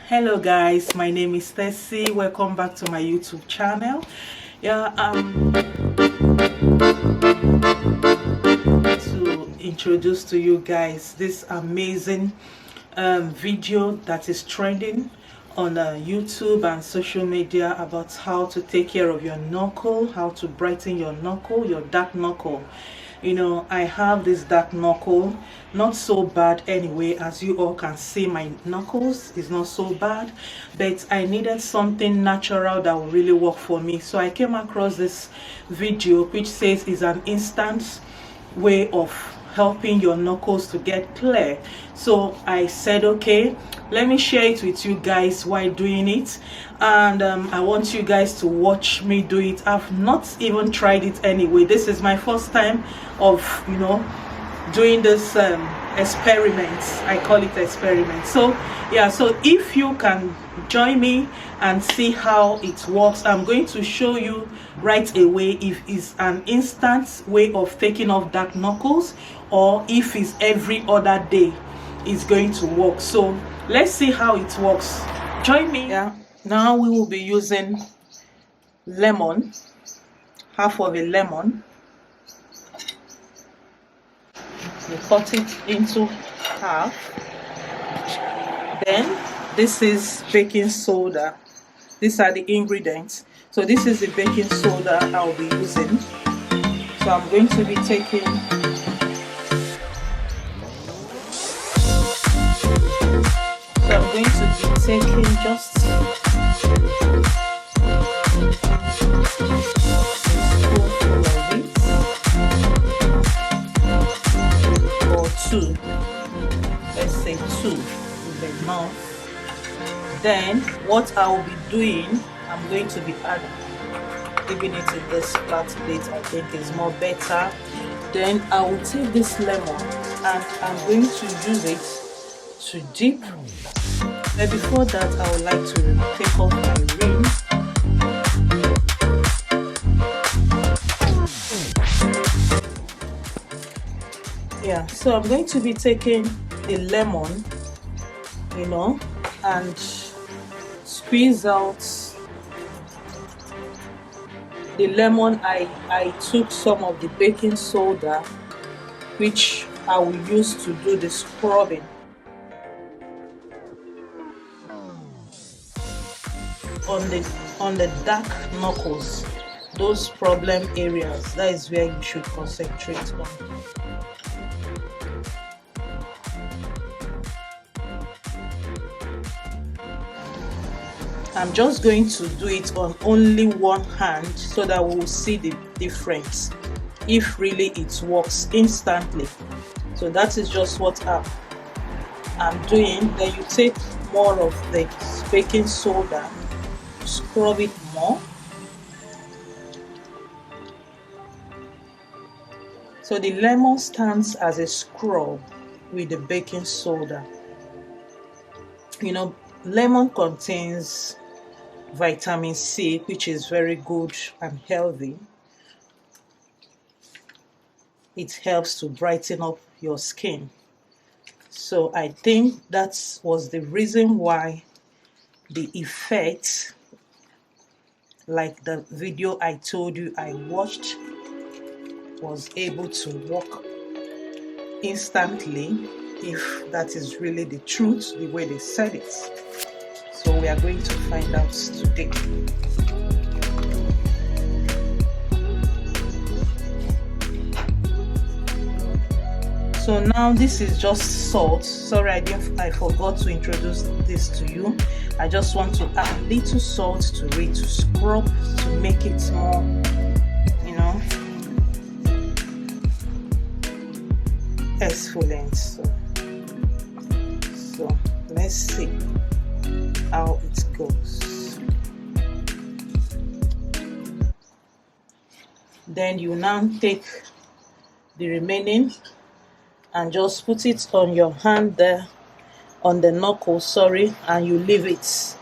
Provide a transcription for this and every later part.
Hello guys, my name is Tessy. Welcome back to my YouTube channel. To introduce to you guys this amazing video that is trending on YouTube and social media about how to take care of your knuckle, how to brighten your knuckle, your dark knuckle. You know, I have this dark knuckle, not so bad anyway. As you all can see, my knuckles is not so bad, but I needed something natural that will really work for me. So I came across this video which says is an instant way of helping your knuckles to get clear. So I said, okay, let me share it with you guys while doing it, and I want you guys to watch me do it. I've not even tried it anyway. This is my first time of, you know, doing this experiment. I call it experiment. So yeah, so if you can join me and see how it works, I'm going to show you right away if it's an instant way of taking off dark knuckles or if it's every other day it's going to work. So let's see how it works. Join me. Yeah, now we will be using lemon, half of a lemon. We cut it into half. Then this is baking soda. These are the ingredients. So this is the baking soda I'll be using. So I'm going to be taking just a spoonful of it, or two. Let's say two is enough. Then what I will be doing, I'm going to be giving it in this flat plate. I think is more better. Then I will take this lemon and I'm going to use it to dip. But before that, I would like to take off my ring. Yeah, so I'm going to be taking the lemon, you know, and squeeze out the lemon. I took some of the baking soda which I will use to do the scrubbing. On the dark knuckles, those problem areas, that is where you should concentrate on. I'm just going to do it on only one hand so that we will see the difference if really it works instantly. So that is just what I'm doing. Then you take more of the baking soda, scrub it more. So the lemon stands as a scrub with the baking soda. You know, lemon contains vitamin C, which is very good and healthy. It helps to brighten up your skin. So I think that was the reason why the effect, like the video I told you I watched, was able to work instantly, if that is really the truth, the way they said it. So we are going to find out today. So now this is just salt. Sorry, I forgot to introduce this to you. I just want to add a little salt to it to scrub, to make it more, you know, exfoliant. So let's see how it goes. Then you now take the remaining and just put it on your hand there, on the knuckle, sorry, and you leave it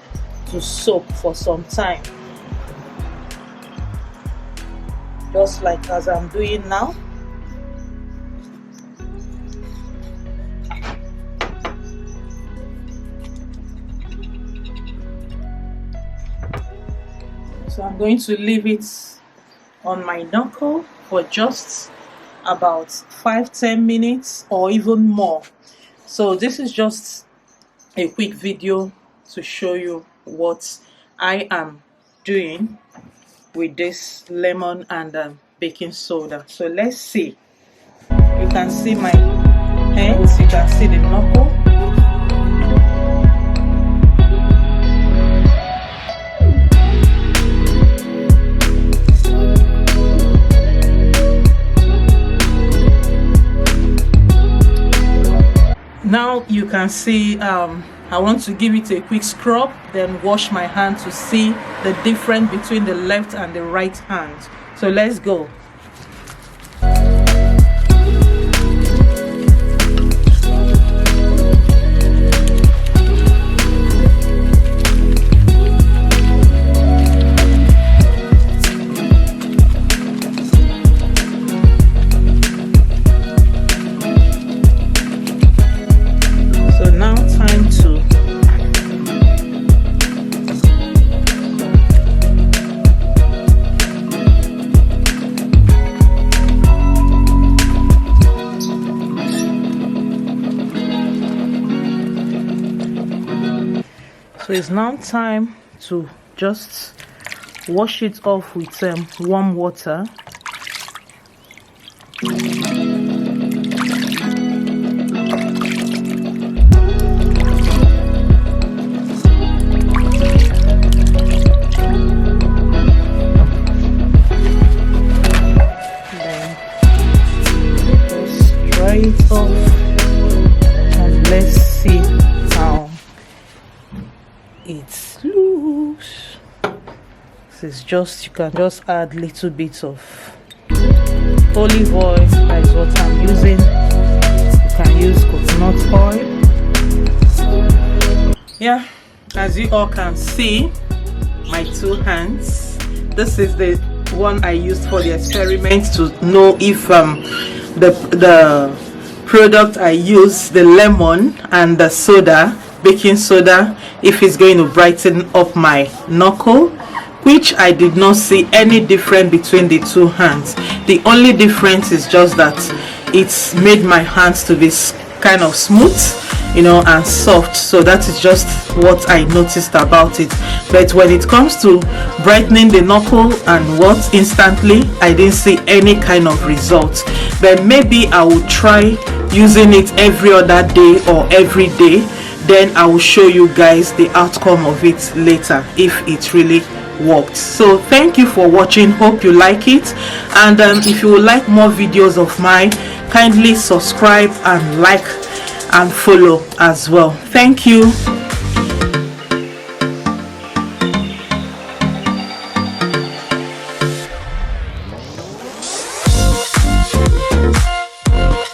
to soak for some time, just like as I'm doing now. So I'm going to leave it on my knuckle for just about 5-10 minutes or even more. So this is just a quick video to show you what I am doing with this lemon and baking soda. So let's see. You can see my hands, you can see the knuckle. Now you can see I want to give it a quick scrub, then wash my hand to see the difference between the left and the right hand. So let's go. So it's now time to just wash it off with warm water. Then just dry it off and let's see how it looks. This is just, you can just add little bits of olive oil. That is what I'm using. You can use coconut oil. Yeah, as you all can see, my two hands. This is the one I used for the experiment to know if the product I use, the lemon and the soda, baking soda, if it's going to brighten up my knuckle, which I did not see any difference between the two hands. The only difference is just that it's made my hands to be kind of smooth, you know, and soft. So that is just what I noticed about it. But when it comes to brightening the knuckle and what, instantly I didn't see any kind of result. But maybe I will try using it every other day or every day. Then I will show you guys the outcome of it later if it really worked. So thank you for watching, hope you like it, and if you would like more videos of mine, kindly subscribe and like and follow as well. Thank you.